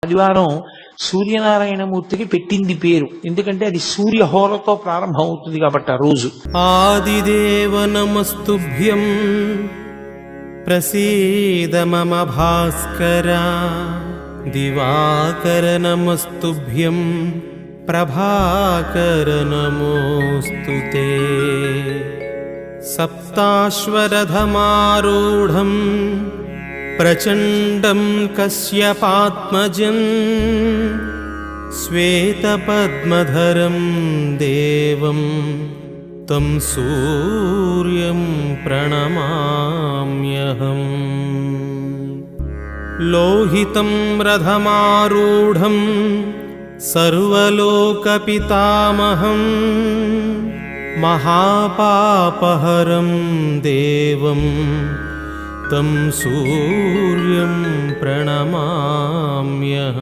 ఆదివారం సూర్యనారాయణమూర్తికి పెట్టింది పేరు. ఎందుకంటే అది సూర్యహోరతో ప్రారంభం అవుతుంది కాబట్టి ఆ రోజు. ఆదిదేవ నమస్తుభ్యం ప్రసీద మమ భాస్కర, దివాకర నమస్తుభ్యం ప్రభాకర నమోస్తుతే. సప్తాశ్వరథమారూఢం ప్రచండం కశ్యపాత్మజం, శ్వేతపద్మధరం దేవం తం సూర్యం ప్రణమామ్యహం. లోహితం రథమారూఢం సర్వలోకపితామహం, మహాపాపహరం దేవం తం సూర్యం ప్రణమామ్యహం.